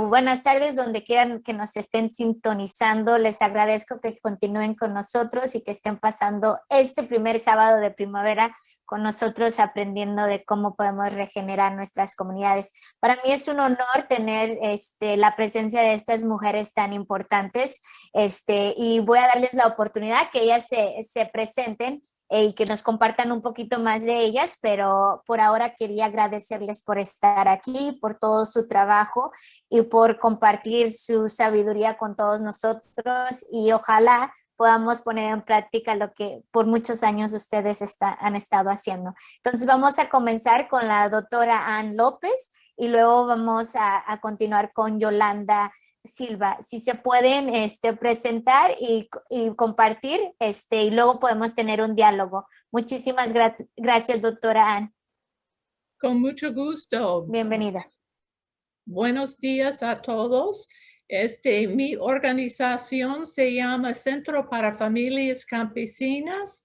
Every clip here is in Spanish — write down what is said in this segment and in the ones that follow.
Buenas tardes, donde quieran que nos estén sintonizando. Les agradezco que continúen con nosotros y que estén pasando este primer sábado de primavera con nosotros aprendiendo de cómo podemos regenerar nuestras comunidades. Para mí es un honor tener la presencia de estas mujeres tan importantes y voy a darles la oportunidad que ellas se presenten y que nos compartan un poquito más de ellas, pero por ahora quería agradecerles por estar aquí, por todo su trabajo y por compartir su sabiduría con todos nosotros, y ojalá podamos poner en práctica lo que por muchos años ustedes han estado haciendo. Entonces vamos a comenzar con la doctora Ann López y luego vamos a continuar con Yolanda Silva. Si se pueden presentar y compartir, y luego podemos tener un diálogo. Muchísimas gracias, doctora Ann. Con mucho gusto. Bienvenida. Buenos días a todos. Mi organización se llama Centro para Familias Campesinos,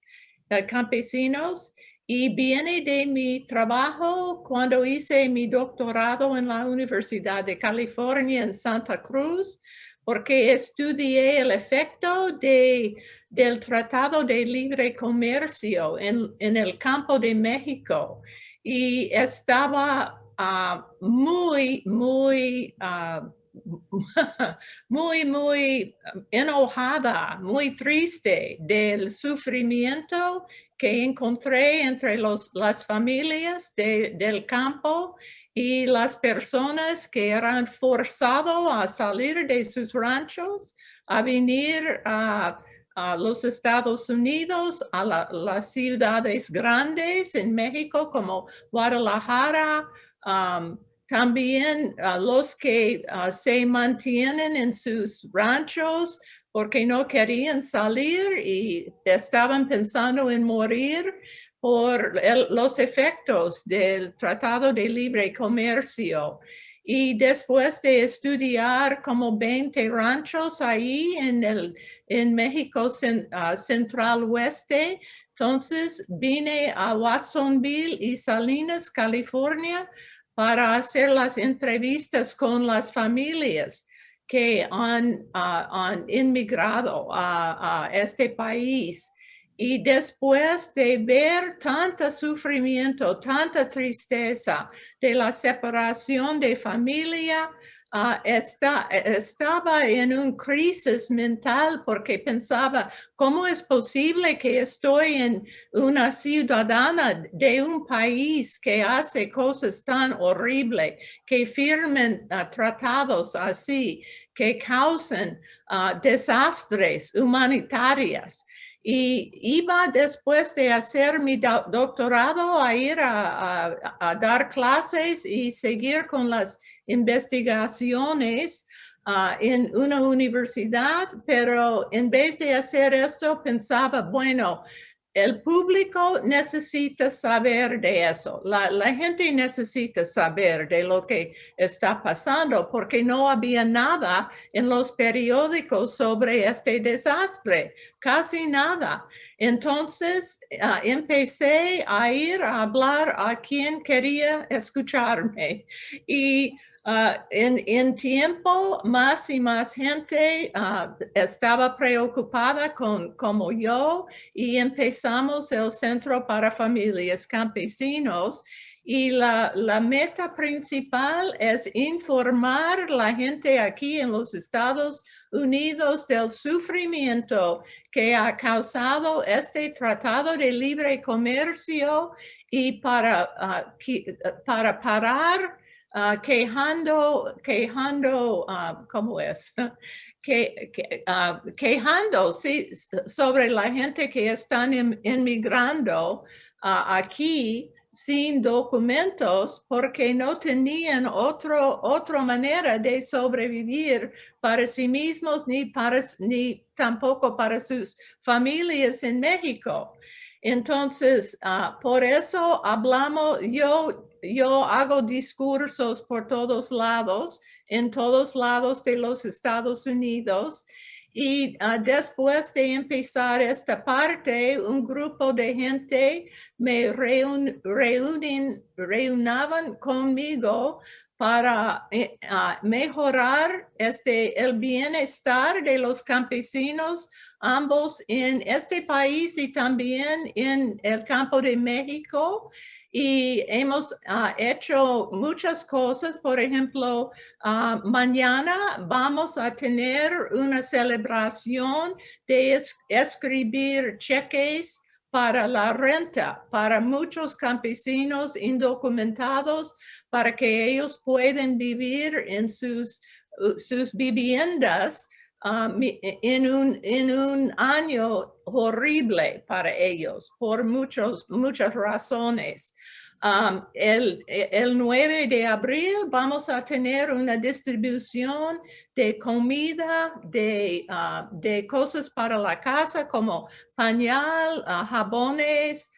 y viene de mi trabajo cuando hice mi doctorado en la Universidad de California en Santa Cruz, porque estudié el efecto del Tratado de Libre Comercio en el campo de México, y estaba muy enojada, muy triste del sufrimiento que encontré entre las familias del campo y las personas que eran forzadas a salir de sus ranchos, a venir a los Estados Unidos, a las ciudades grandes en México como Guadalajara, también los que se mantienen en sus ranchos porque no querían salir y estaban pensando en morir por los efectos del Tratado de Libre Comercio. Y después de estudiar como 20 ranchos ahí en México Central Oeste, entonces vine a Watsonville y Salinas, California, para hacer las entrevistas con las familias que han inmigrado a este país. Y después de ver tanto sufrimiento, tanta tristeza de la separación de familia, estaba en una crisis mental porque pensaba, ¿cómo es posible que estoy en una ciudadana de un país que hace cosas tan horribles, que firmen tratados así, que causan desastres humanitarios? Y iba después de hacer mi doctorado a ir a dar clases y seguir con las investigaciones en una universidad, pero en vez de hacer esto pensaba, bueno, el público necesita saber de eso. La gente necesita saber de lo que está pasando porque no había nada en los periódicos sobre este desastre, casi nada. Entonces empecé a ir a hablar a quien quería escucharme y en tiempo, más y más gente estaba preocupada como yo, y empezamos el Centro para Familias Campesinos. Y la meta principal es informar a la gente aquí en los Estados Unidos del sufrimiento que ha causado este Tratado de Libre Comercio, y para parar ¿cómo es? Quejando sí, sobre la gente que están emigrando aquí sin documentos porque no tenían otra manera de sobrevivir para sí mismos ni tampoco para sus familias en México. Entonces, por eso hablamos, yo hago discursos por todos lados, en todos lados de los Estados Unidos, Y después de empezar esta parte, un grupo de gente me reuniban conmigo para mejorar el bienestar de los campesinos, ambos en este país y también en el campo de México. Y hemos hecho muchas cosas. Por ejemplo, mañana vamos a tener una celebración de escribir cheques para la renta, para muchos campesinos indocumentados, para que ellos puedan vivir en sus viviendas en un año horrible para ellos, por muchas razones. El 9 de abril vamos a tener una distribución de comida, de cosas para la casa como pañal, jabones,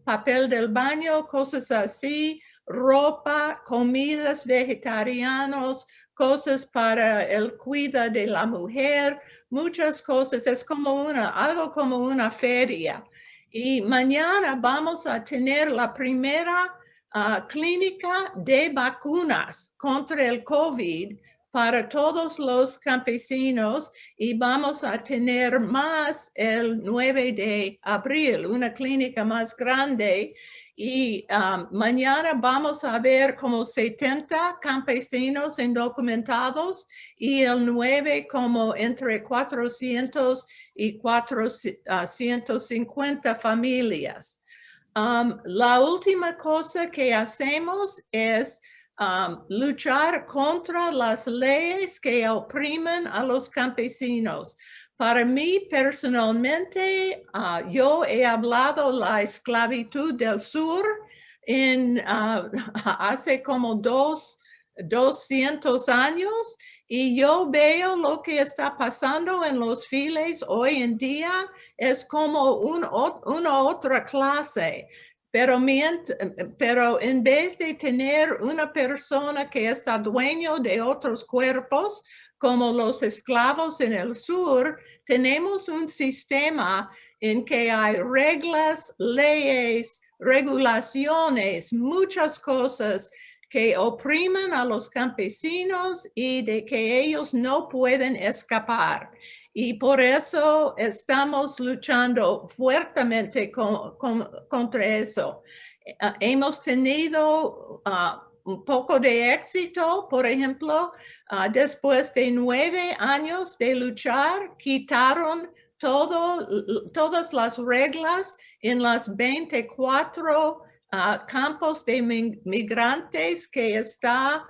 papel del baño, cosas así, ropa, comidas vegetarianos, cosas para el cuidado de la mujer, muchas cosas. Es como algo como una feria. Y mañana vamos a tener la primera clínica de vacunas contra el COVID para todos los campesinos y vamos a tener más el 9 de abril, una clínica más grande. Y mañana vamos a ver como 70 campesinos indocumentados y el 9 como entre 400 y 450 familias. La última cosa que hacemos es luchar contra las leyes que oprimen a los campesinos. Para mí personalmente, yo he hablado la esclavitud del sur hace como 200 años y yo veo lo que está pasando en los files hoy en día es como una otra clase. Pero en vez de tener una persona que está dueño de otros cuerpos, como los esclavos en el sur, tenemos un sistema en que hay reglas, leyes, regulaciones, muchas cosas que oprimen a los campesinos y de que ellos no pueden escapar. Y por eso estamos luchando fuertemente contra eso. Hemos tenido un poco de éxito, por ejemplo, después de 9 años de luchar, quitaron todas las reglas en las 24 campos de migrantes que está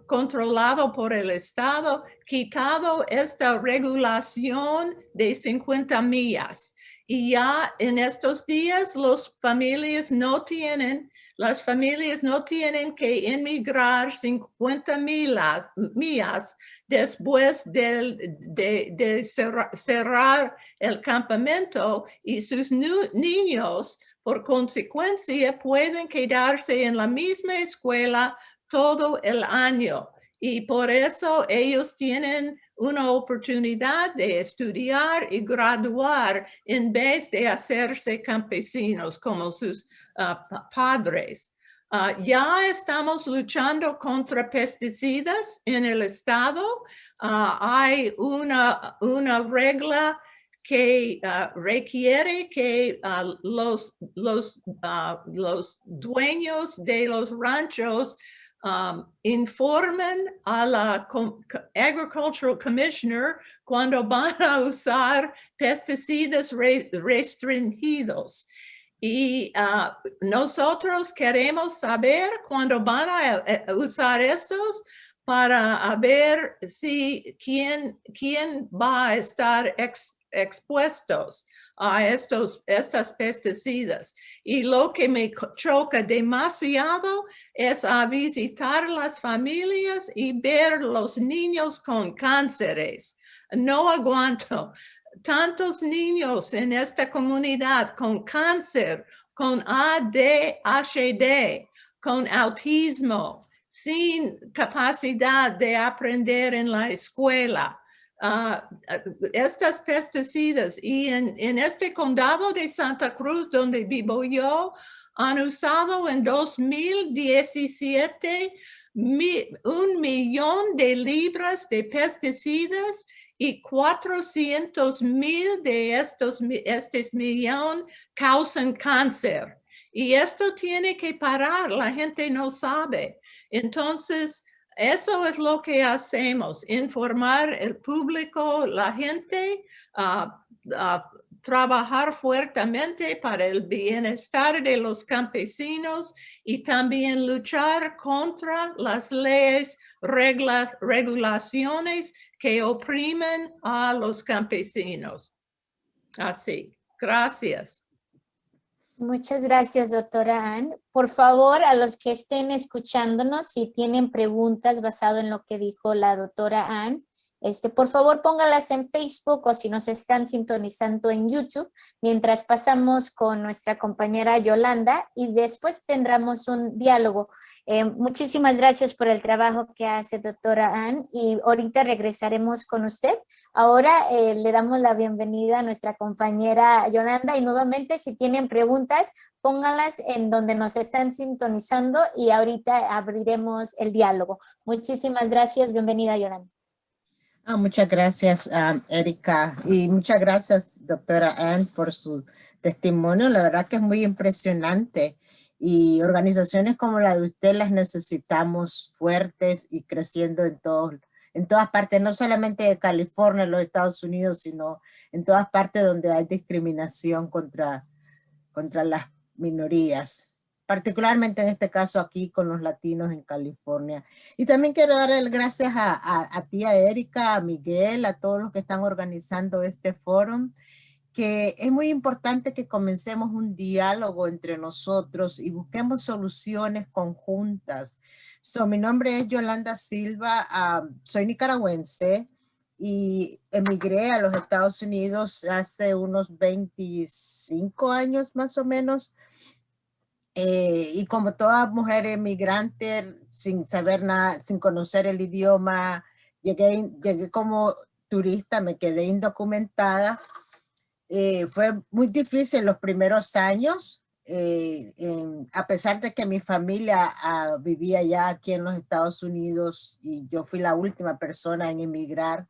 controlado por el Estado, quitado esta regulación de 50 millas. Y ya en estos días las familias no tienen que emigrar 50 millas después de cerrar el campamento y sus niños, por consecuencia, pueden quedarse en la misma escuela todo el año. Y por eso ellos tienen una oportunidad de estudiar y graduar en vez de hacerse campesinos como sus padres. Ya estamos luchando contra pesticidas en el estado. Hay una regla que requiere que los dueños de los ranchos informen a la Agricultural Commissioner cuando van a usar pesticidas restringidos. Y nosotros queremos saber cuándo van a usar estos para ver si quién va a estar expuestos a estas pesticidas. Y lo que me choca demasiado es a visitar las familias y ver los niños con cánceres. No aguanto. Tantos niños en esta comunidad con cáncer, con ADHD, con autismo, sin capacidad de aprender en la escuela. estas pesticidas. Y en este condado de Santa Cruz, donde vivo yo, han usado en 2017 1 millón de libras de pesticidas y 400,000 de este millón causan cáncer. Y esto tiene que parar, la gente no sabe. Entonces, eso es lo que hacemos, informar el público, la gente, trabajar fuertemente para el bienestar de los campesinos y también luchar contra las leyes, regulaciones que oprimen a los campesinos. Así, gracias. Muchas gracias, doctora Ann. Por favor, a los que estén escuchándonos, si tienen preguntas basado en lo que dijo la doctora Ann, por favor póngalas en Facebook o si nos están sintonizando en YouTube, mientras pasamos con nuestra compañera Yolanda y después tendremos un diálogo. Muchísimas gracias por el trabajo que hace doctora Ann y ahorita regresaremos con usted. Ahora le damos la bienvenida a nuestra compañera Yolanda y nuevamente si tienen preguntas, pónganlas en donde nos están sintonizando y ahorita abriremos el diálogo. Muchísimas gracias. Bienvenida, Yolanda. Muchas gracias, Erika, y muchas gracias, doctora Ann, por su testimonio. La verdad que es muy impresionante y organizaciones como la de usted las necesitamos fuertes y creciendo en todas partes, no solamente de California, en los Estados Unidos, sino en todas partes donde hay discriminación contra las minorías, particularmente en este caso aquí con los latinos en California. Y también quiero dar las gracias a ti, a Erika, a Miguel, a todos los que están organizando este foro, que es muy importante que comencemos un diálogo entre nosotros y busquemos soluciones conjuntas. Mi nombre es Yolanda Silva, soy nicaragüense y emigré a los Estados Unidos hace unos 25 años más o menos. Y como toda mujer emigrante, sin saber nada, sin conocer el idioma, llegué como turista, me quedé indocumentada. Fue muy difícil los primeros años, a pesar de que mi familia vivía ya aquí en los Estados Unidos y yo fui la última persona en emigrar.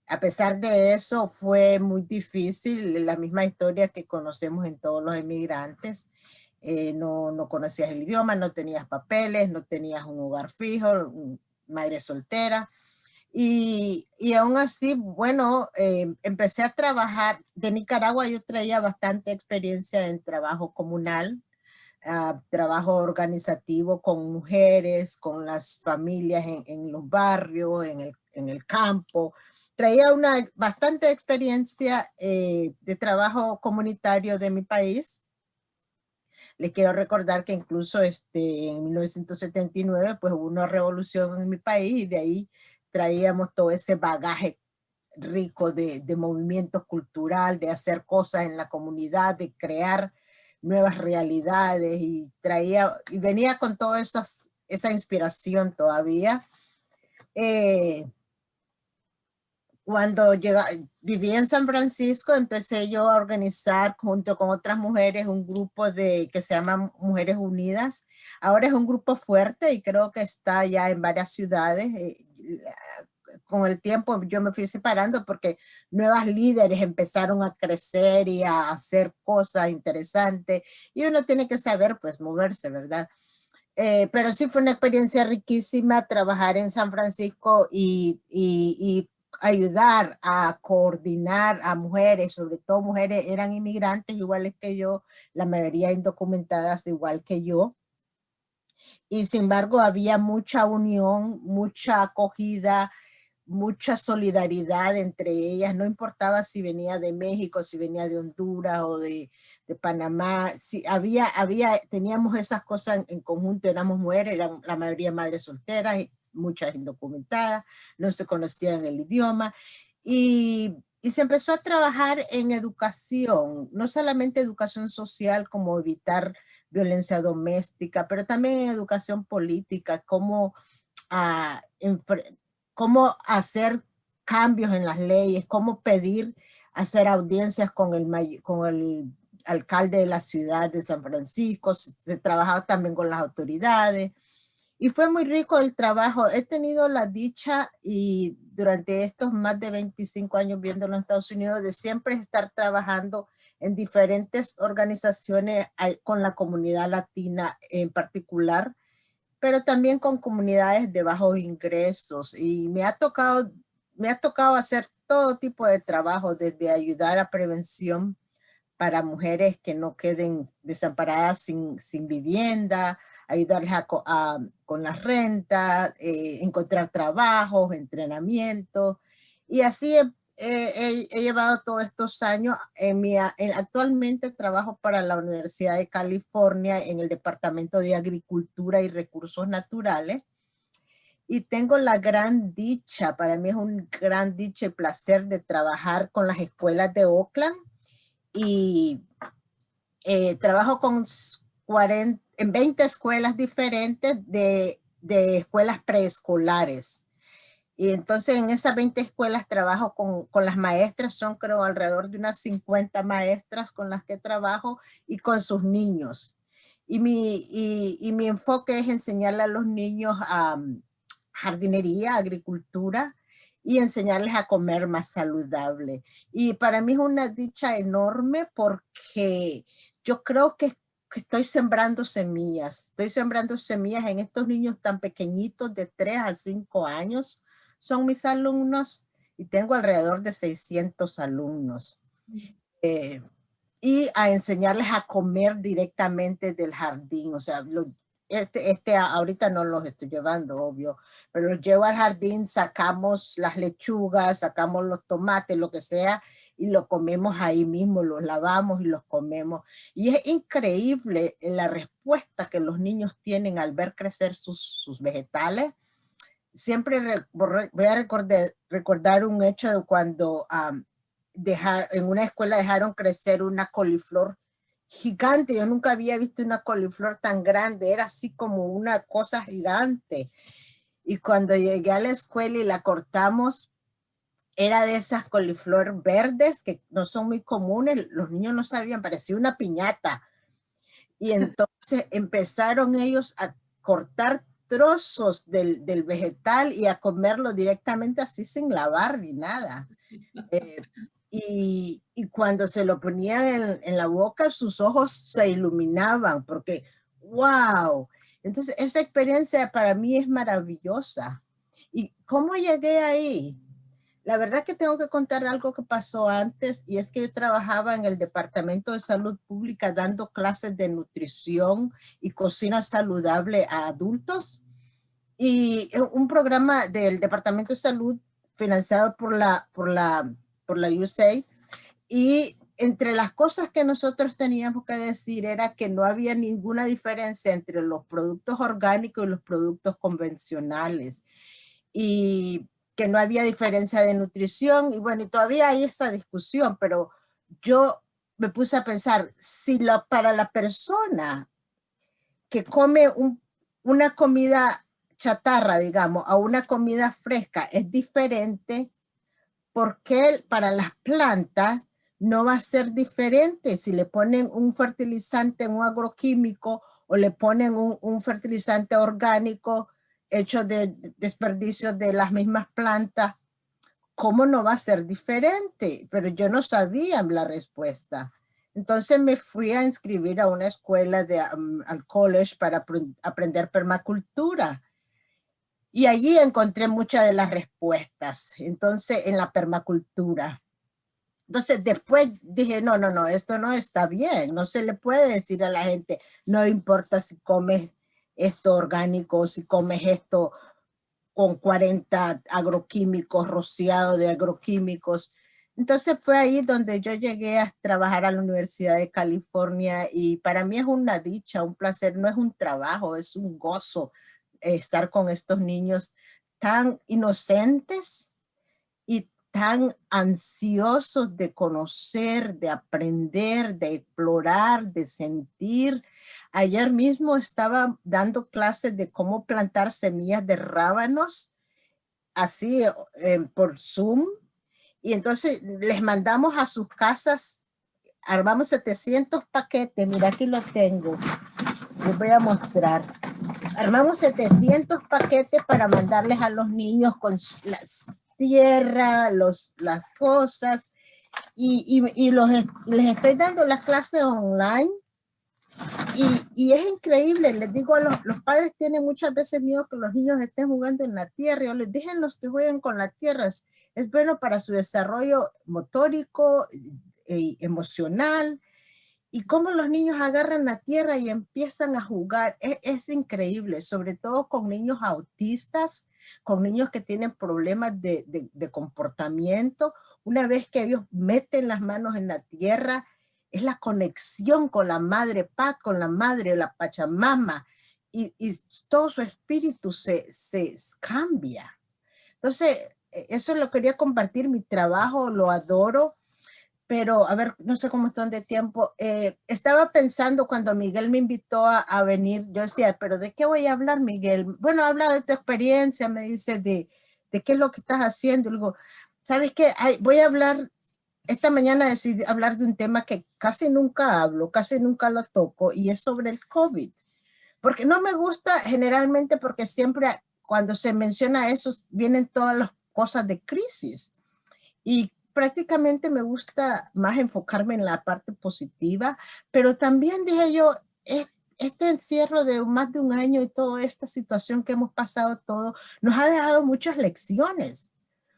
A pesar de eso, fue muy difícil, la misma historia que conocemos en todos los emigrantes. No conocías el idioma, no tenías papeles, no tenías un hogar fijo, madre soltera. Y aún así, bueno, empecé a trabajar. De Nicaragua yo traía bastante experiencia en trabajo comunal, trabajo organizativo con mujeres, con las familias en los barrios, en el campo. Traía bastante experiencia de trabajo comunitario de mi país. Les quiero recordar que incluso en 1979 pues hubo una revolución en mi país y de ahí traíamos todo ese bagaje rico de movimiento cultural, de hacer cosas en la comunidad, de crear nuevas realidades y venía con toda esa inspiración todavía. Cuando viví en San Francisco, empecé yo a organizar junto con otras mujeres un grupo que se llama Mujeres Unidas. Ahora es un grupo fuerte y creo que está ya en varias ciudades. Con el tiempo yo me fui separando porque nuevas líderes empezaron a crecer y a hacer cosas interesantes y uno tiene que saber pues moverse, ¿verdad? Pero sí fue una experiencia riquísima trabajar en San Francisco y ayudar a coordinar a mujeres, sobre todo mujeres eran inmigrantes iguales que yo, la mayoría indocumentadas igual que yo. Y sin embargo había mucha unión, mucha acogida, mucha solidaridad entre ellas, no importaba si venía de México, si venía de Honduras o de Panamá, si teníamos esas cosas en conjunto, éramos mujeres, eran la mayoría madres solteras, muchas indocumentadas, no se conocían el idioma y se empezó a trabajar en educación, no solamente educación social como evitar violencia doméstica, pero también en educación política, cómo hacer cambios en las leyes, cómo pedir hacer audiencias con el alcalde de la ciudad de San Francisco. Se trabajaba también con las autoridades. Y fue muy rico el trabajo. He tenido la dicha y durante estos más de 25 años viendo en los Estados Unidos de siempre estar trabajando en diferentes organizaciones con la comunidad latina en particular, pero también con comunidades de bajos ingresos. Y me ha tocado hacer todo tipo de trabajo, desde ayudar a prevención para mujeres que no queden desamparadas sin vivienda, ayudarles con las rentas, encontrar trabajos, entrenamiento. Y así he llevado todos estos años. Actualmente trabajo para la Universidad de California en el Departamento de Agricultura y Recursos Naturales. Y tengo la gran dicha, para mí es un gran dicha y placer de trabajar con las escuelas de Oakland. Y trabajo en 20 escuelas diferentes de escuelas preescolares. Y entonces en esas 20 escuelas trabajo con las maestras, son creo alrededor de unas 50 maestras con las que trabajo y con sus niños. Y mi enfoque es enseñarle a los niños jardinería, agricultura, y enseñarles a comer más saludable. Y para mí es una dicha enorme porque yo creo que estoy sembrando semillas. Estoy sembrando semillas en estos niños tan pequeñitos de 3 a 5 años. Son mis alumnos y tengo alrededor de 600 alumnos. Y a enseñarles a comer directamente del jardín. O sea, ahorita no los estoy llevando, obvio, pero los llevo al jardín, sacamos las lechugas, sacamos los tomates, lo que sea, y lo comemos ahí mismo, los lavamos y los comemos. Y es increíble la respuesta que los niños tienen al ver crecer sus vegetales. Siempre voy a recordar un hecho de cuando en una escuela dejaron crecer una coliflor gigante. Yo nunca había visto una coliflor tan grande, era así como una cosa gigante. Y cuando llegué a la escuela y la cortamos, era de esas coliflor verdes que no son muy comunes, los niños no sabían, parecía una piñata. Y entonces empezaron ellos a cortar trozos del vegetal y a comerlo directamente así sin lavar ni nada. Y cuando se lo ponían en la boca, sus ojos se iluminaban porque, wow. Entonces, esa experiencia para mí es maravillosa. ¿Y cómo llegué ahí? La verdad que tengo que contar algo que pasó antes, y es que yo trabajaba en el Departamento de Salud Pública dando clases de nutrición y cocina saludable a adultos. Y un programa del Departamento de Salud financiado por la USAID, y entre las cosas que nosotros teníamos que decir era que no había ninguna diferencia entre los productos orgánicos y los productos convencionales, y que no había diferencia de nutrición. Y bueno, y todavía hay esa discusión, pero yo me puse a pensar, si para la persona que come una comida chatarra, digamos, a una comida fresca es diferente, ¿por qué para las plantas no va a ser diferente? Si le ponen un fertilizante, un agroquímico, o le ponen un fertilizante orgánico hecho de desperdicios de las mismas plantas, ¿cómo no va a ser diferente? Pero yo no sabía la respuesta. Entonces me fui a inscribir a una escuela al college para aprender permacultura. Y allí encontré muchas de las respuestas, entonces, en la permacultura. Entonces, después dije, no, esto no está bien. No se le puede decir a la gente, no importa si comes esto orgánico, si comes esto con 40 agroquímicos, rociado de agroquímicos. Entonces, fue ahí donde yo llegué a trabajar a la Universidad de California, y para mí es una dicha, un placer, no es un trabajo, es un gozo estar con estos niños tan inocentes y tan ansiosos de conocer, de aprender, de explorar, de sentir. Ayer mismo estaba dando clases de cómo plantar semillas de rábanos así por Zoom, y entonces les mandamos a sus casas, armamos 700 paquetes, mira aquí lo tengo, les voy a mostrar. Armamos 700 paquetes para mandarles a los niños con la tierra, las cosas, y les estoy dando las clases online. Y es increíble, les digo a los padres tienen muchas veces miedo que los niños estén jugando en la tierra. Yo les dije, los que jueguen con la tierra, es bueno para su desarrollo motórico, emocional, y cómo los niños agarran la tierra y empiezan a jugar. Es increíble, sobre todo con niños autistas, con niños que tienen problemas de comportamiento. Una vez que ellos meten las manos en la tierra, es la conexión con la madre Pat, con la madre, la Pachamama, y todo su espíritu se cambia. Entonces, eso lo quería compartir, mi trabajo, lo adoro, pero a ver, no sé cómo están de tiempo. Estaba pensando cuando Miguel me invitó a venir, yo decía, pero ¿de qué voy a hablar, Miguel? Bueno, habla de tu experiencia, me dice, de qué es lo que estás haciendo. Y digo, ¿sabes qué? Voy a hablar. Esta mañana decidí hablar de un tema que casi nunca hablo, casi nunca lo toco, y es sobre el COVID. Porque no me gusta generalmente porque siempre cuando se menciona eso vienen todas las cosas de crisis. Y prácticamente me gusta más enfocarme en la parte positiva, pero también dije yo, este encierro de más de un año y toda esta situación que hemos pasado todo, nos ha dejado muchas lecciones,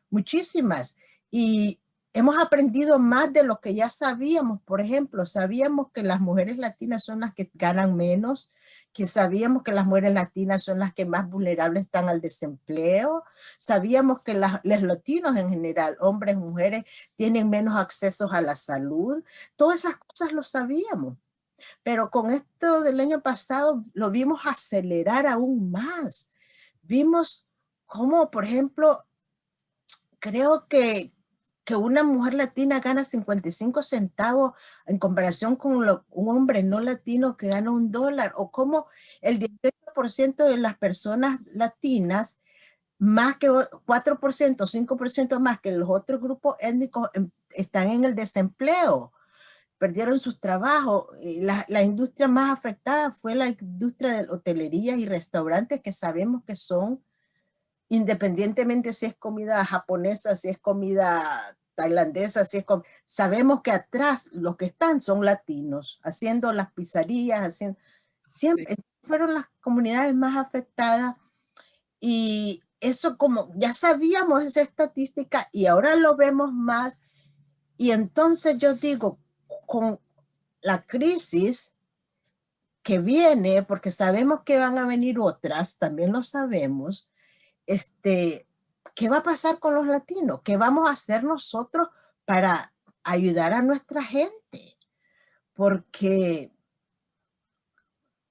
muchísimas. Y hemos aprendido más de lo que ya sabíamos. Por ejemplo, sabíamos que las mujeres latinas son las que ganan menos, que sabíamos que las mujeres latinas son las que más vulnerables están al desempleo, sabíamos que los latinos en general, hombres, mujeres, tienen menos accesos a la salud. Todas esas cosas lo sabíamos. Pero con esto del año pasado lo vimos acelerar aún más. Vimos cómo, por ejemplo, creo que una mujer latina gana 55 centavos en comparación con un hombre no latino que gana $1, o como el 18% de las personas latinas, más que 4%, 5% más que los otros grupos étnicos, están en el desempleo, perdieron sus trabajos. La industria más afectada fue la industria de hotelería y restaurantes, que sabemos que son, independientemente si es comida japonesa, si es comida tailandesa, sabemos que atrás los que están son latinos, haciendo las pizzerías, siempre sí. Fueron las comunidades más afectadas, y eso, como ya sabíamos esa estadística y ahora lo vemos más. Y entonces yo digo, con la crisis que viene, porque sabemos que van a venir otras, también lo sabemos, ¿qué va a pasar con los latinos? ¿Qué vamos a hacer nosotros para ayudar a nuestra gente? Porque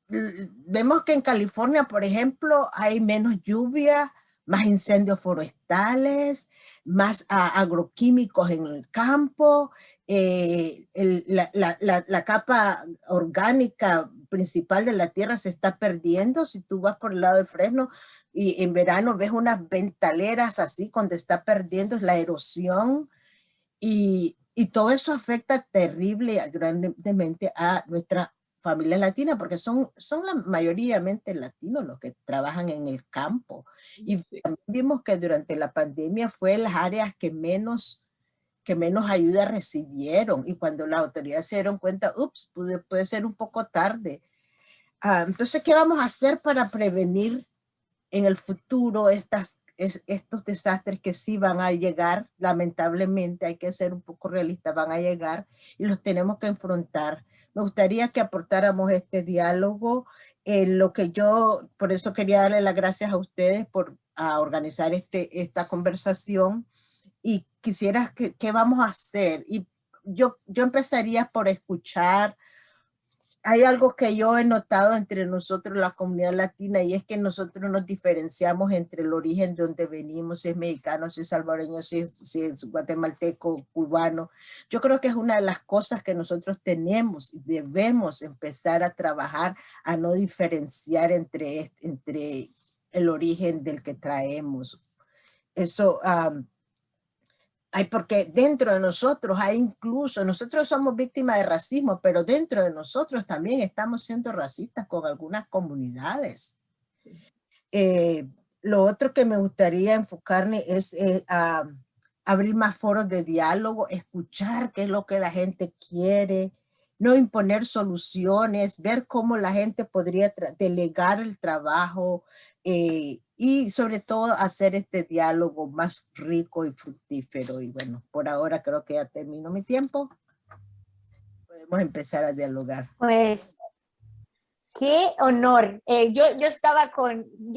vemos que en California, por ejemplo, hay menos lluvia, más incendios forestales, más agroquímicos en el campo, la capa orgánica principal de la tierra se está perdiendo. Si tú vas por el lado de Fresno y en verano ves unas ventaleras así, cuando está perdiendo la erosión, y todo eso afecta terrible, grandemente a nuestra familia latina, porque son la mayoritariamente latinos los que trabajan en el campo. Y también vimos que durante la pandemia fue las áreas que menos ayuda recibieron, y cuando las autoridades se dieron cuenta, ups, puede ser un poco tarde. Entonces, ¿qué vamos a hacer para prevenir en el futuro estos desastres que sí van a llegar? Lamentablemente, hay que ser un poco realistas, van a llegar y los tenemos que enfrentar. Me gustaría que aportáramos este diálogo, por eso quería darle las gracias a ustedes por organizar esta conversación, y quisiera ¿qué vamos a hacer? Y yo empezaría por escuchar. Hay algo que yo he notado entre nosotros, la comunidad latina, y es que nosotros nos diferenciamos entre el origen de donde venimos, si es mexicano, si es salvadoreño, si es guatemalteco, cubano. Yo creo que es una de las cosas que nosotros tenemos y debemos empezar a trabajar, a no diferenciar entre el origen del que traemos. eso hay, porque dentro de nosotros hay incluso, nosotros somos víctimas de racismo, pero dentro de nosotros también estamos siendo racistas con algunas comunidades. Lo otro que me gustaría enfocarme es a abrir más foros de diálogo, escuchar qué es lo que la gente quiere, no imponer soluciones, ver cómo la gente podría delegar el trabajo y sobre todo hacer este diálogo más rico y fructífero. Y bueno, por ahora creo que ya terminó mi tiempo. Podemos empezar a dialogar. Pues qué honor. Yo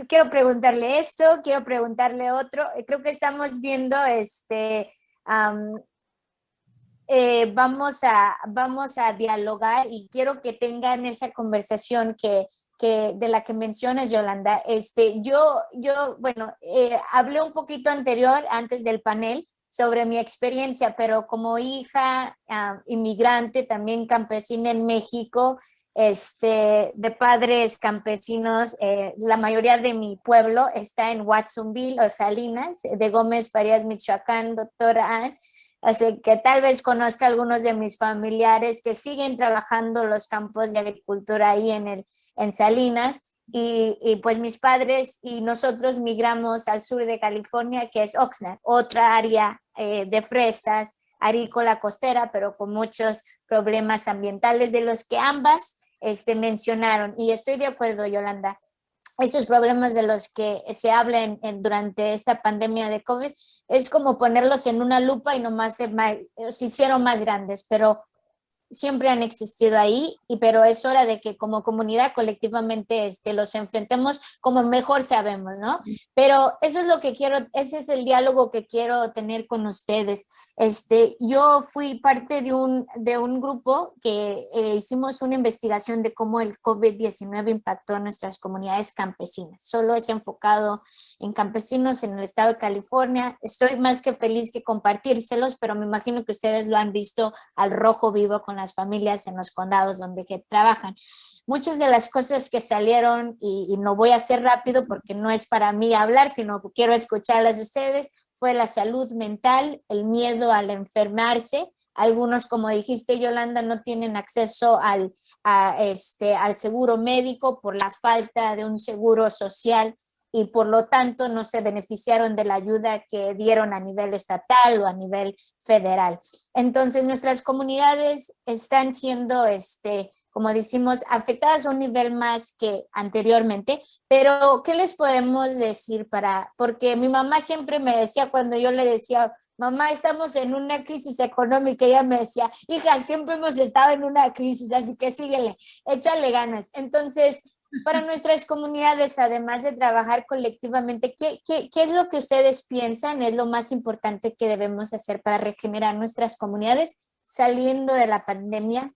quiero preguntarle esto, quiero preguntarle otro. Creo que estamos viendo vamos a dialogar y quiero que tengan esa conversación de la que mencionas, Yolanda. Bueno, hablé un poquito antes del panel, sobre mi experiencia, pero como hija inmigrante, también campesina en México, de padres campesinos, la mayoría de mi pueblo está en Watsonville o Salinas, de Gómez Farías, Michoacán, doctora Ann. Así que tal vez conozca a algunos de mis familiares que siguen trabajando los campos de agricultura ahí en Salinas. Y pues mis padres y nosotros migramos al sur de California, que es Oxnard, otra área de fresas, agrícola costera, pero con muchos problemas ambientales de los que ambas mencionaron. Y estoy de acuerdo, Yolanda. Estos problemas de los que se habla durante esta pandemia de COVID es como ponerlos en una lupa y nomás se hicieron más grandes, pero siempre han existido ahí, pero es hora de que como comunidad colectivamente los enfrentemos como mejor sabemos, ¿no? Pero eso es lo que quiero, ese es el diálogo que quiero tener con ustedes. Yo fui parte de un grupo que hicimos una investigación de cómo el COVID-19 impactó a nuestras comunidades campesinas. Solo es enfocado en campesinos en el estado de California. Estoy más que feliz que compartírselos, pero me imagino que ustedes lo han visto al rojo vivo con las familias en los condados donde trabajan. Muchas de las cosas que salieron, y no voy a hacer rápido porque no es para mí hablar, sino quiero escucharlas de ustedes, fue la salud mental, el miedo al enfermarse. Algunos, como dijiste, Yolanda, no tienen acceso al seguro médico por la falta de un seguro social y por lo tanto no se beneficiaron de la ayuda que dieron a nivel estatal o a nivel federal. Entonces nuestras comunidades están siendo, como decimos, afectadas a un nivel más que anteriormente, pero ¿qué les podemos decir porque mi mamá siempre me decía cuando yo le decía, mamá, estamos en una crisis económica, ella me decía, hija, siempre hemos estado en una crisis, así que síguele, échale ganas. Entonces, para nuestras comunidades, además de trabajar colectivamente, ¿qué es lo que ustedes piensan es lo más importante que debemos hacer para regenerar nuestras comunidades saliendo de la pandemia?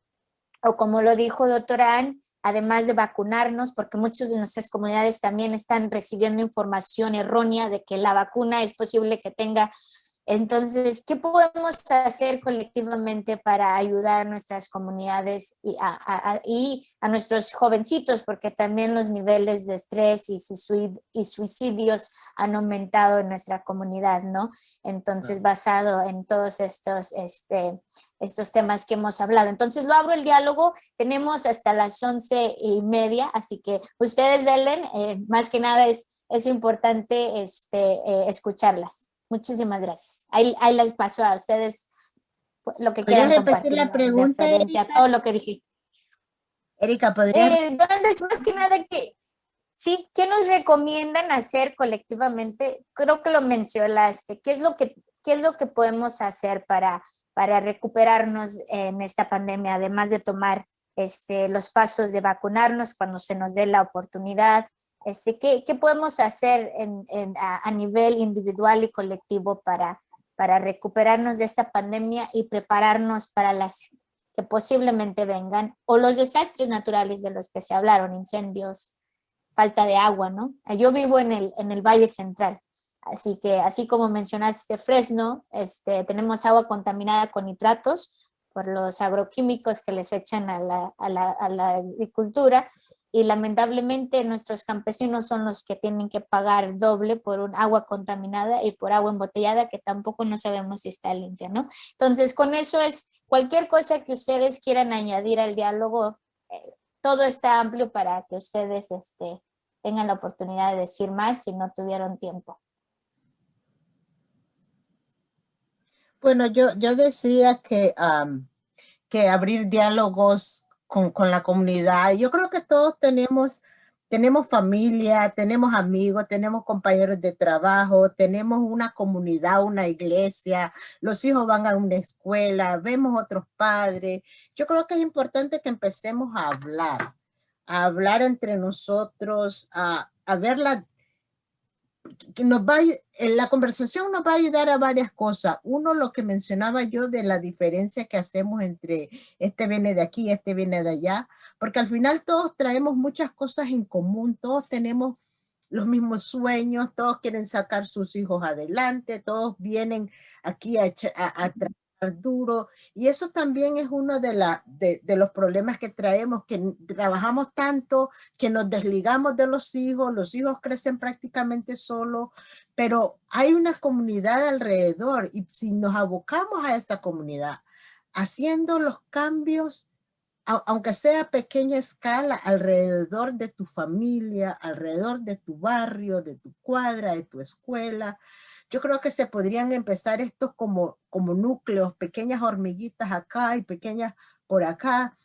O como lo dijo doctora Ann, además de vacunarnos, porque muchas de nuestras comunidades también están recibiendo información errónea de que la vacuna es posible que tenga. Entonces, ¿qué podemos hacer colectivamente para ayudar a nuestras comunidades y a nuestros jovencitos? Porque también los niveles de estrés y suicidios han aumentado en nuestra comunidad, ¿no? Entonces, basado en todos estos temas que hemos hablado. Entonces, lo abro el diálogo. Tenemos hasta las 11:30, así que ustedes denle, más que nada es importante escucharlas. Muchísimas gracias. Ahí les paso a ustedes lo que quieran compartir. ¿Podrías repetir la pregunta, referente a todo lo que dije. Erika, ¿podrías? Entonces, más que nada sí, ¿qué nos recomiendan hacer colectivamente? Creo que lo mencionaste. ¿Qué es lo que podemos hacer para recuperarnos en esta pandemia, además de tomar los pasos de vacunarnos cuando se nos dé la oportunidad? ¿Qué podemos hacer a nivel individual y colectivo para recuperarnos de esta pandemia y prepararnos para las que posiblemente vengan, o los desastres naturales de los que se hablaron, incendios, falta de agua, ¿no? Yo vivo en el Valle Central, así que así como mencionaste Fresno, tenemos agua contaminada con nitratos por los agroquímicos que les echan a la agricultura. y lamentablemente nuestros campesinos son los que tienen que pagar doble por un agua contaminada y por agua embotellada que tampoco no sabemos si está limpia, ¿no? Entonces, con eso es cualquier cosa que ustedes quieran añadir al diálogo, todo está amplio para que ustedes tengan la oportunidad de decir más si no tuvieron tiempo. Bueno, yo decía que abrir diálogos con la comunidad. Yo creo que todos tenemos familia, tenemos amigos, tenemos compañeros de trabajo, tenemos una comunidad, una iglesia, los hijos van a una escuela, vemos otros padres. Yo creo que es importante que empecemos a hablar entre nosotros, a ver que la conversación nos va a ayudar a varias cosas. Uno, lo que mencionaba yo de la diferencia que hacemos entre este viene de aquí, este viene de allá, porque al final todos traemos muchas cosas en común, todos tenemos los mismos sueños, todos quieren sacar sus hijos adelante, todos vienen aquí a trabajar duro, y eso también es uno de los problemas que traemos, que trabajamos tanto que nos desligamos de los hijos crecen prácticamente solos, pero hay una comunidad alrededor, y si nos abocamos a esta comunidad, haciendo los cambios, aunque sea a pequeña escala, alrededor de tu familia, alrededor de tu barrio, de tu cuadra, de tu escuela, yo creo que se podrían empezar estos como núcleos, pequeñas hormiguitas acá y pequeñas por acá,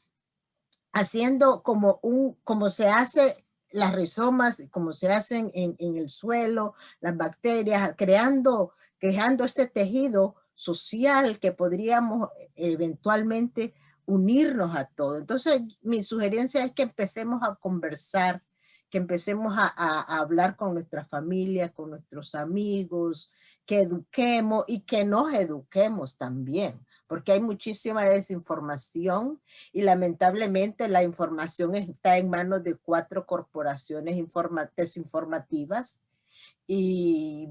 haciendo como se hace las rizomas, como se hacen en el suelo, las bacterias, creando ese tejido social que podríamos eventualmente unirnos a todo. Entonces, mi sugerencia es que empecemos a conversar, que empecemos a hablar con nuestra familia, con nuestros amigos, que eduquemos y que nos eduquemos también, porque hay muchísima desinformación y lamentablemente la información está en manos de 4 corporaciones desinformativas y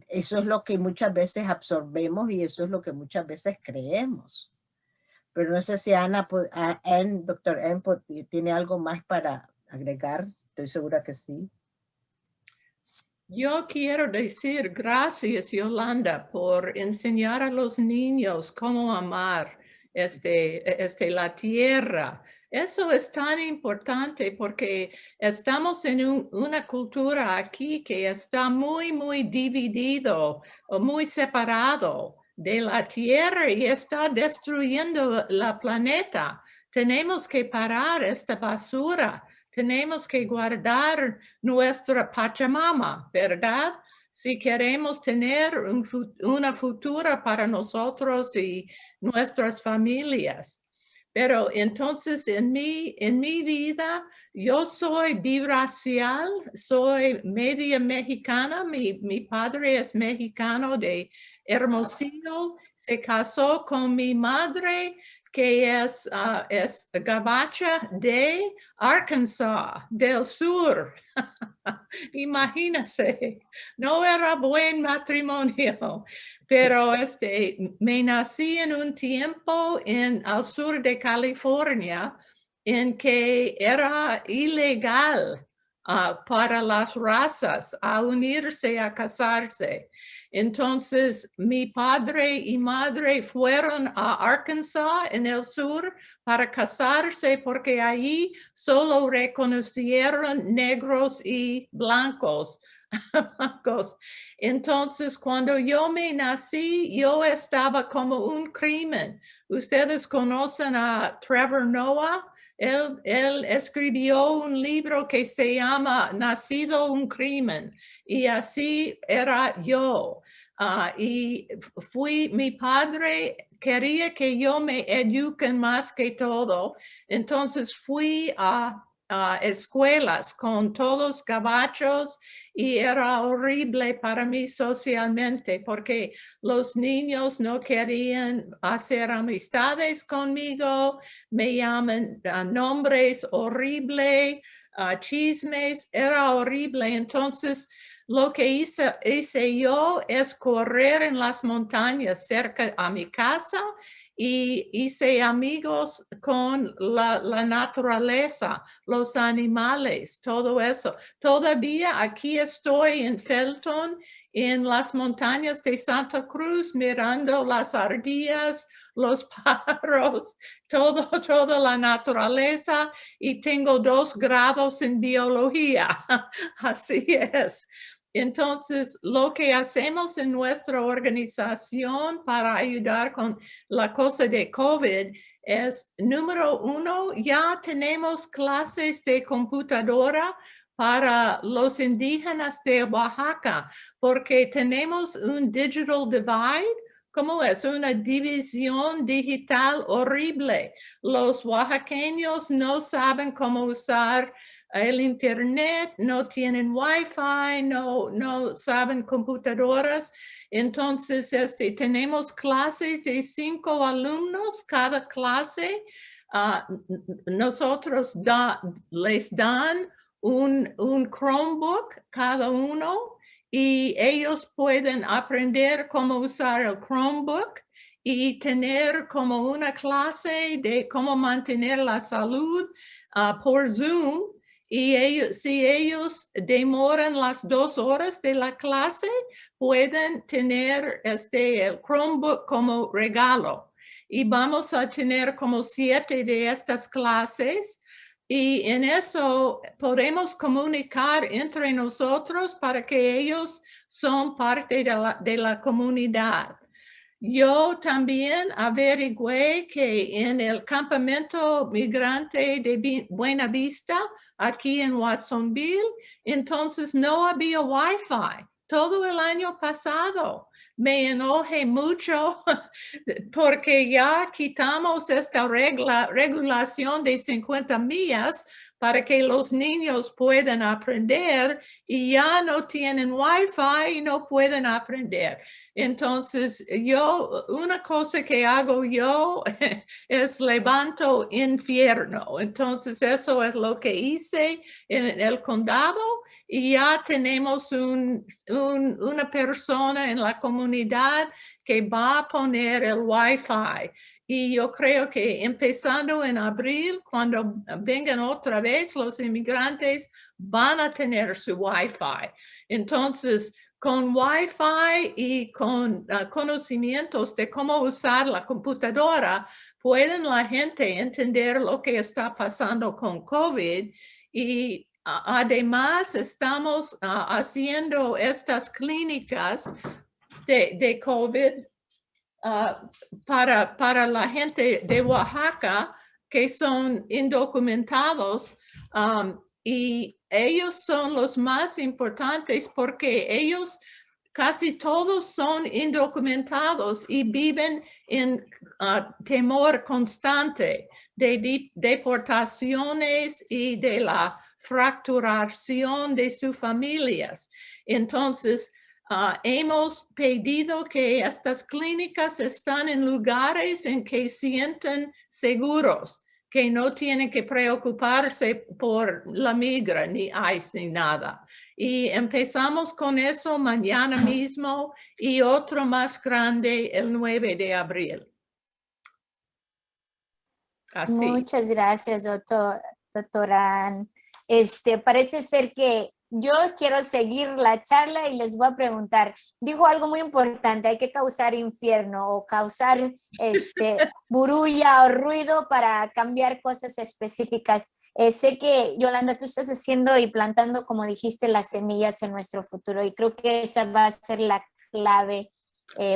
eso es lo que muchas veces absorbemos y eso es lo que muchas veces creemos. Pero no sé si Dr. Ann tiene algo más para agregar. Estoy segura que sí. Yo quiero decir gracias, Yolanda, por enseñar a los niños cómo amar la tierra. Eso es tan importante porque estamos en una cultura aquí que está muy, muy dividido o muy separado de la tierra y está destruyendo la planeta. Tenemos que parar esta basura. Tenemos que guardar nuestra Pachamama, ¿verdad? Si queremos tener una futura para nosotros y nuestras familias. Pero entonces en mi vida, yo soy biracial, soy media mexicana, mi padre es mexicano de Hermosillo, se casó con mi madre que es gabacha de Arkansas, del sur. Imagínense, no era buen matrimonio, pero me nací en un tiempo al sur de California en que era ilegal para las razas a unirse, a casarse. Entonces, mi padre y madre fueron a Arkansas en el sur para casarse porque allí solo reconocieron negros y blancos. Entonces, cuando yo me nací, yo estaba como un crimen. Ustedes conocen a Trevor Noah. Él escribió un libro que se llama Nacido un crimen y así era yo. Y mi padre quería que yo me eduque más que todo, entonces fui a escuelas con todos gabachos y era horrible para mí socialmente porque los niños no querían hacer amistades conmigo, me llaman nombres horribles, chismes, era horrible. Entonces, lo que hice yo es correr en las montañas cerca a mi casa y hice amigos con la naturaleza, los animales, todo eso. Todavía aquí estoy en Felton, en las montañas de Santa Cruz, mirando las ardillas, los pájaros, toda la naturaleza, y tengo 2 grados en biología. Así es. Entonces, lo que hacemos en nuestra organización para ayudar con la cosa de COVID es, número 1, ya tenemos clases de computadora para los indígenas de Oaxaca, porque tenemos un digital divide. ¿Cómo es? Una división digital horrible. Los oaxaqueños no saben cómo usar el internet, no tienen wifi, no saben computadoras. Entonces, tenemos clases de 5 alumnos cada clase. Nosotros les dan un Chromebook cada uno, y ellos pueden aprender cómo usar el Chromebook y tener como una clase de cómo mantener la salud por Zoom. Y si ellos demoran las 2 horas de la clase, pueden tener el Chromebook como regalo. Y vamos a tener como 7 de estas clases. Y en eso podemos comunicar entre nosotros para que ellos son parte de la comunidad. Yo también averigüé que en el campamento migrante de Buena Vista, aquí en Watsonville, entonces no había Wi-Fi todo el año pasado. Me enojé mucho porque ya quitamos esta regulación de 50 millas para que los niños puedan aprender, y ya no tienen Wi-Fi y no pueden aprender. Entonces, una cosa que hago yo es levanto infierno. Entonces, eso es lo que hice en el condado, y ya tenemos una persona en la comunidad que va a poner el Wi-Fi. Y yo creo que empezando en abril, cuando vengan otra vez los inmigrantes, van a tener su Wi-Fi. Entonces, con Wi-Fi y con conocimientos de cómo usar la computadora, pueden la gente entender lo que está pasando con COVID. Y además estamos haciendo estas clínicas de COVID para la gente de Oaxaca que son indocumentados, y ellos son los más importantes porque ellos casi todos son indocumentados y viven en temor constante de deportaciones y de la fracturación de sus familias. Entonces, hemos pedido que estas clínicas están en lugares en que sienten seguros, que no tienen que preocuparse por la migra, ni ICE, ni nada. Y empezamos con eso mañana mismo, y otro más grande el 9 de abril. Así. Muchas gracias, doctora Ann. Parece ser que yo quiero seguir la charla y les voy a preguntar, dijo algo muy importante, hay que causar infierno o causar burulla o ruido para cambiar cosas específicas. Sé que, Yolanda, tú estás haciendo y plantando, como dijiste, las semillas en nuestro futuro, y creo que esa va a ser la clave,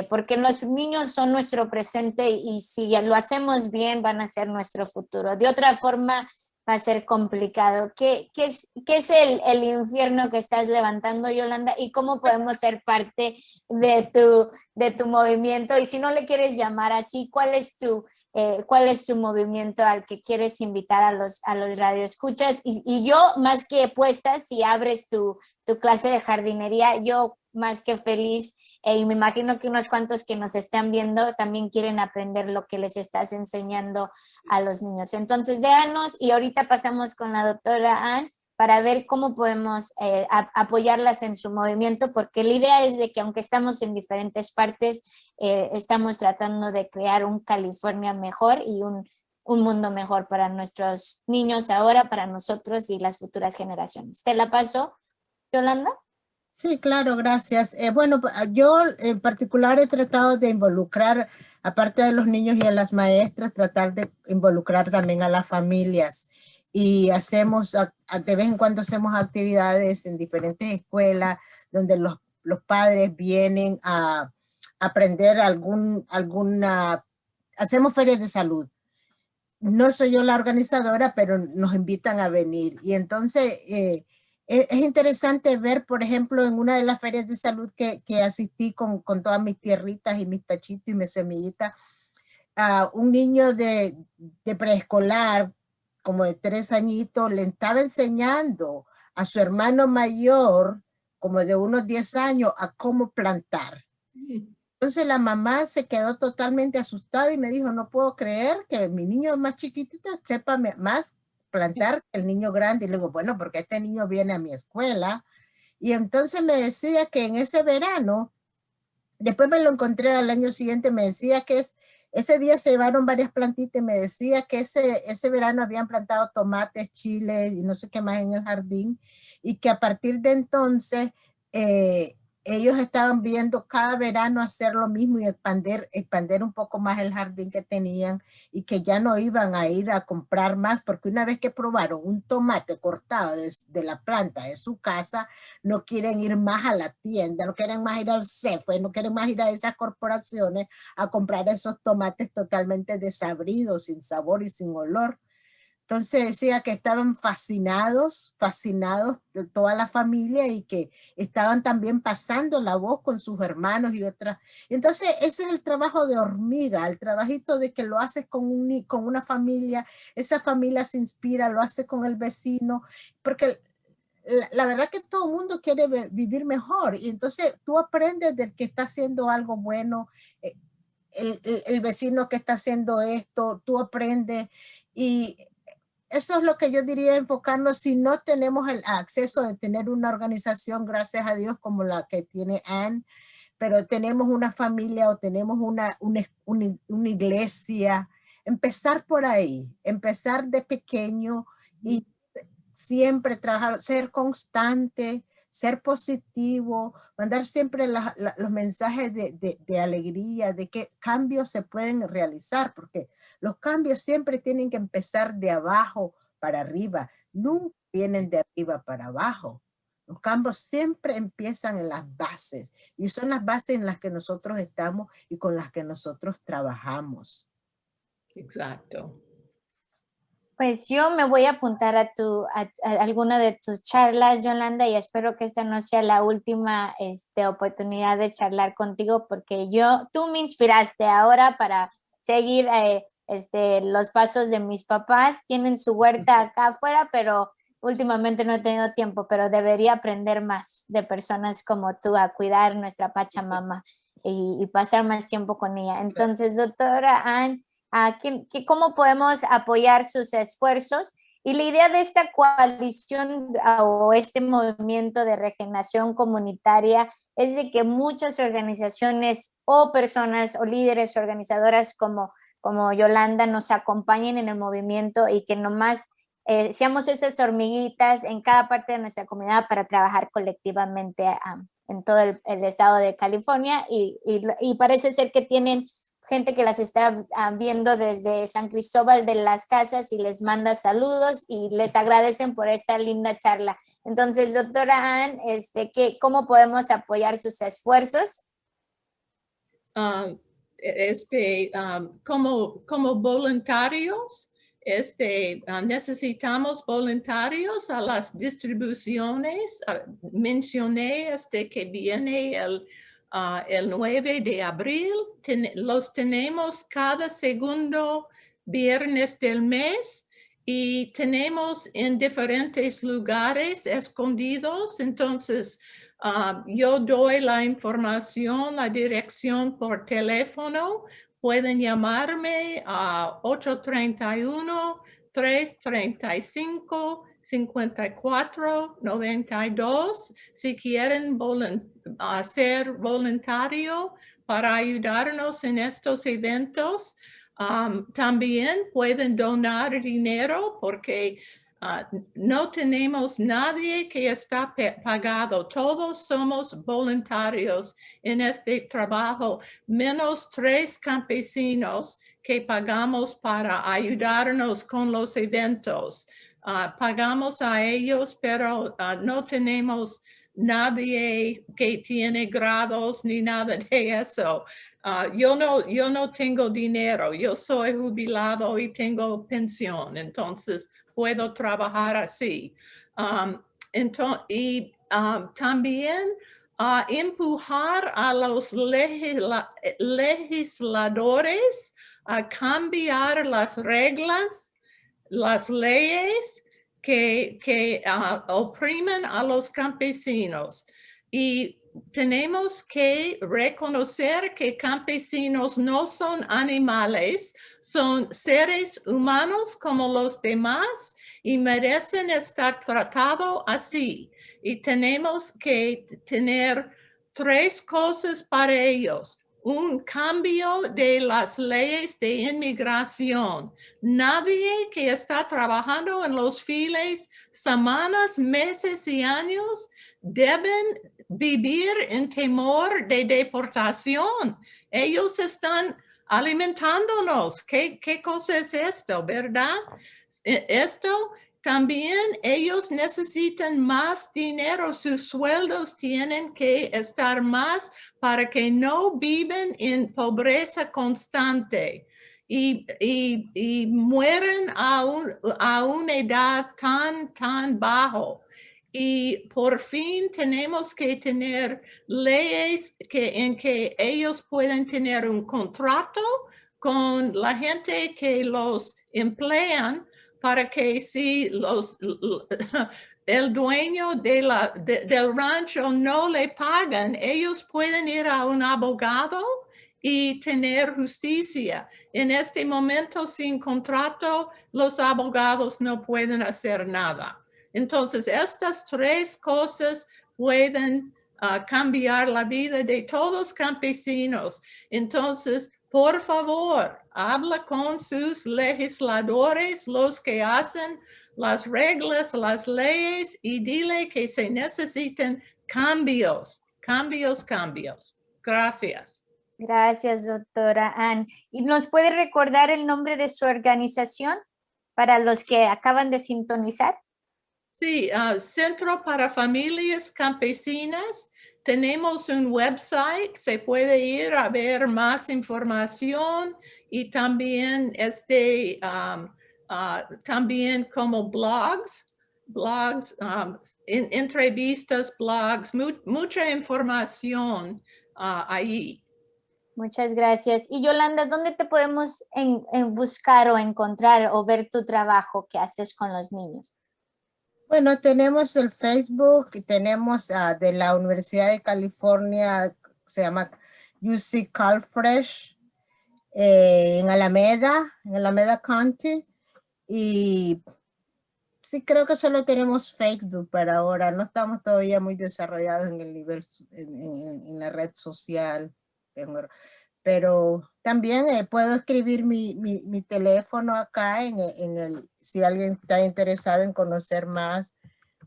porque los niños son nuestro presente, y si lo hacemos bien van a ser nuestro futuro. De otra forma va a ser complicado. ¿Qué es el infierno que estás levantando, Yolanda? ¿Y cómo podemos ser parte de tu movimiento? Y si no le quieres llamar así, ¿cuál es tu movimiento al que quieres invitar a los radioescuchas? Y yo, más que puesta, si abres tu clase de jardinería, yo más que feliz. Y me imagino que unos cuantos que nos están viendo también quieren aprender lo que les estás enseñando a los niños. Entonces, déjanos, y ahorita pasamos con la doctora Ann, para ver cómo podemos apoyarlas en su movimiento, porque la idea es de que aunque estamos en diferentes partes, estamos tratando de crear un California mejor y un mundo mejor para nuestros niños ahora, para nosotros y las futuras generaciones. ¿Te la paso, Yolanda? Sí, claro, gracias. Bueno, yo en particular he tratado de involucrar, aparte de los niños y a las maestras, tratar de involucrar también a las familias. Y hacemos, de vez en cuando hacemos actividades en diferentes escuelas donde los padres vienen a aprender hacemos ferias de salud. No soy yo la organizadora, pero nos invitan a venir. Y entonces es interesante ver, por ejemplo, en una de las ferias de salud que asistí con todas mis tierritas y mis tachitos y mis semillitas, a un niño de preescolar, como de 3 añitos, le estaba enseñando a su hermano mayor, como de unos 10 años, a cómo plantar. Entonces la mamá se quedó totalmente asustada y me dijo, no puedo creer que mi niño más chiquitito sepa más plantar que el niño grande. Y le digo, bueno, porque este niño viene a mi escuela. Y entonces me decía que en ese verano, después me lo encontré al año siguiente, me decía que ese día se llevaron varias plantitas y me decía que ese verano habían plantado tomates, chiles y no sé qué más en el jardín, y que a partir de entonces ellos estaban viendo cada verano hacer lo mismo y expandir un poco más el jardín que tenían, y que ya no iban a ir a comprar más, porque una vez que probaron un tomate cortado de la planta de su casa, no quieren ir más a la tienda, no quieren más ir al Safeway, no quieren más ir a esas corporaciones a comprar esos tomates totalmente desabridos, sin sabor y sin olor. Entonces decía que estaban fascinados de toda la familia, y que estaban también pasando la voz con sus hermanos y otras. Entonces ese es el trabajo de hormiga, el trabajito de que lo haces con una familia, esa familia se inspira, lo hace con el vecino, porque la verdad que todo el mundo quiere vivir mejor, y entonces tú aprendes del que está haciendo algo bueno, el vecino que está haciendo esto, tú aprendes. Y eso es lo que yo diría, enfocarnos. Si no tenemos el acceso de tener una organización, gracias a Dios, como la que tiene Ann, pero tenemos una familia o tenemos una iglesia, empezar por ahí, empezar de pequeño y siempre trabajar, ser constante, ser positivo, mandar siempre los mensajes de alegría, de que cambios se pueden realizar, porque los cambios siempre tienen que empezar de abajo para arriba, nunca vienen de arriba para abajo. Los cambios siempre empiezan en las bases, y son las bases en las que nosotros estamos y con las que nosotros trabajamos. Exacto. Pues yo me voy a apuntar a alguna de tus charlas, Yolanda, y espero que esta no sea la última oportunidad de charlar contigo, porque tú me inspiraste ahora para seguir los pasos de mis papás. Tienen su huerta acá afuera, pero últimamente no he tenido tiempo, pero debería aprender más de personas como tú a cuidar nuestra Pachamama y pasar más tiempo con ella. Entonces, doctora Ann, ¿cómo podemos apoyar sus esfuerzos? Y la idea de esta coalición o este movimiento de regeneración comunitaria es de que muchas organizaciones o personas o líderes organizadoras como Yolanda nos acompañen en el movimiento, y que nomás seamos esas hormiguitas en cada parte de nuestra comunidad para trabajar colectivamente en todo el estado de California, y parece ser que tienen gente que las está viendo desde San Cristóbal de las Casas y les manda saludos y les agradecen por esta linda charla. Entonces, doctora Ann, ¿cómo podemos apoyar sus esfuerzos? Como voluntarios, necesitamos voluntarios a las distribuciones. Mencioné que viene el 9 de abril, los tenemos cada segundo viernes del mes, y tenemos en diferentes lugares escondidos. Entonces, yo doy la información, la dirección por teléfono. Pueden llamarme a 831-335 5492. Si quieren ser voluntario para ayudarnos en estos eventos, también pueden donar dinero porque no tenemos nadie que está pagado. Todos somos voluntarios en este trabajo, menos 3 campesinos que pagamos para ayudarnos con los eventos. Pagamos a ellos, pero no tenemos nadie que tiene grados ni nada de eso. Yo no tengo dinero, yo soy jubilado y tengo pensión, entonces puedo trabajar así. También empujar a los legisladores a cambiar las reglas, las leyes que oprimen a los campesinos. Y tenemos que reconocer que campesinos no son animales, son seres humanos como los demás y merecen estar tratados así. Y tenemos que tener 3 cosas para ellos. Un cambio de las leyes de inmigración. Nadie que está trabajando en los files semanas, meses y años deben vivir en temor de deportación. Ellos están alimentándonos. ¿Qué cosa es esto, verdad? Esto también ellos necesitan más dinero. Sus sueldos tienen que estar más para que no viven en pobreza constante y mueren a una edad tan bajo. Y por fin tenemos que tener leyes en que ellos pueden tener un contrato con la gente que los emplean para que si el dueño del rancho no le pagan, ellos pueden ir a un abogado y tener justicia. En este momento, sin contrato, los abogados no pueden hacer nada. Entonces, estas 3 cosas pueden cambiar la vida de todos los campesinos. Entonces, por favor, habla con sus legisladores, los que hacen las reglas, las leyes, y dile que se necesitan cambios. Gracias. Gracias, doctora Ann. ¿Y nos puede recordar el nombre de su organización para los que acaban de sintonizar? Sí, Centro para Familias Campesinas. Tenemos un website, se puede ir a ver más información y también también como blogs, entrevistas, blogs, mucha información ahí. Muchas gracias. Y Yolanda, ¿dónde te podemos buscar o encontrar o ver tu trabajo que haces con los niños? Bueno, tenemos el Facebook y tenemos de la Universidad de California, se llama UC Calfresh, en Alameda County. Y sí, creo que solo tenemos Facebook para ahora. No estamos todavía muy desarrollados en el nivel, en la red social. Pero también puedo escribir mi teléfono acá si alguien está interesado en conocer más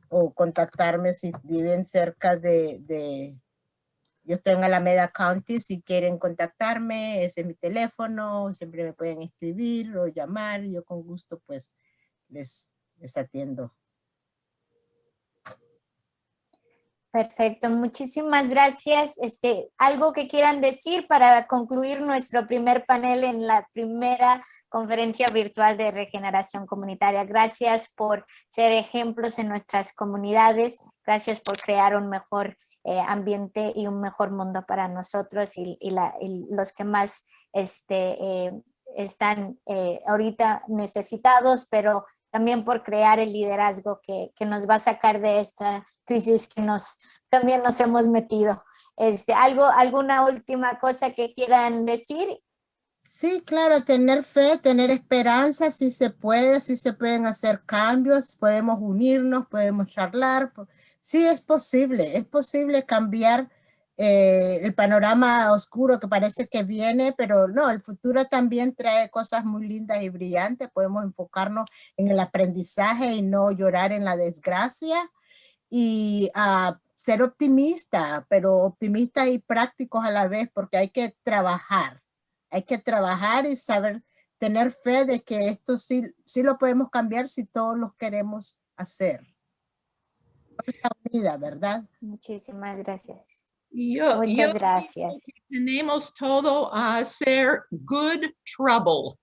o contactarme si viven cerca yo estoy en Alameda County. Si quieren contactarme, ese es mi teléfono, siempre me pueden escribir o llamar, yo con gusto pues les atiendo. Perfecto, muchísimas gracias. ¿Algo que quieran decir para concluir nuestro primer panel en la primera conferencia virtual de regeneración comunitaria? Gracias por ser ejemplos en nuestras comunidades, gracias por crear un mejor ambiente y un mejor mundo para nosotros y los que más están ahorita necesitados, pero también por crear el liderazgo que nos va a sacar de esta crisis que también nos hemos metido. ¿Alguna última cosa que quieran decir? Sí, claro, tener fe, tener esperanza, si se puede, si se pueden hacer cambios, podemos unirnos, podemos charlar. Sí, es posible cambiar el panorama oscuro que parece que viene, pero no, el futuro también trae cosas muy lindas y brillantes. Podemos enfocarnos en el aprendizaje y no llorar en la desgracia y ser optimista, pero optimista y prácticos a la vez, porque hay que trabajar. Hay que trabajar y saber tener fe de que esto sí, sí lo podemos cambiar si todos lo queremos hacer. Fuerza unida, ¿verdad? Muchísimas gracias. Yo Muchas digo gracias. que tenemos todo a hacer good trouble.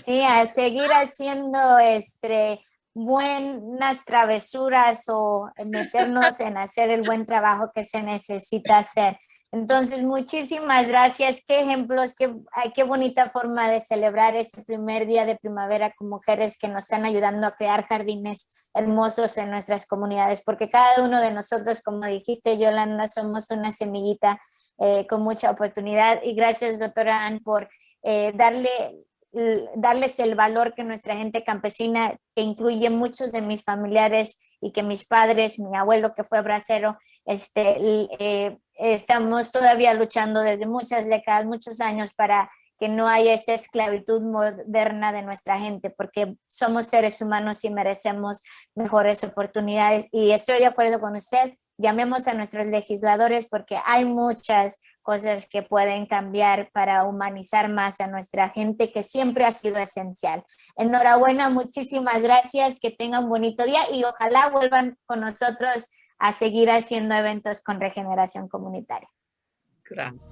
Sí, a seguir haciendo buenas travesuras o meternos en hacer el buen trabajo que se necesita hacer. Entonces, muchísimas gracias. Qué ejemplos, qué bonita forma de celebrar este primer día de primavera con mujeres que nos están ayudando a crear jardines hermosos en nuestras comunidades, porque cada uno de nosotros, como dijiste, Yolanda, somos una semillita con mucha oportunidad. Y gracias, doctora Ann, por darles el valor que nuestra gente campesina, que incluye muchos de mis familiares y que mis padres, mi abuelo que fue bracero, estamos todavía luchando desde muchas décadas, muchos años para que no haya esta esclavitud moderna de nuestra gente, porque somos seres humanos y merecemos mejores oportunidades. Y estoy de acuerdo con usted, llamemos a nuestros legisladores porque hay muchas cosas que pueden cambiar para humanizar más a nuestra gente, que siempre ha sido esencial. Enhorabuena, muchísimas gracias, que tengan un bonito día y ojalá vuelvan con nosotros a seguir haciendo eventos con Regeneración Comunitaria. Gracias.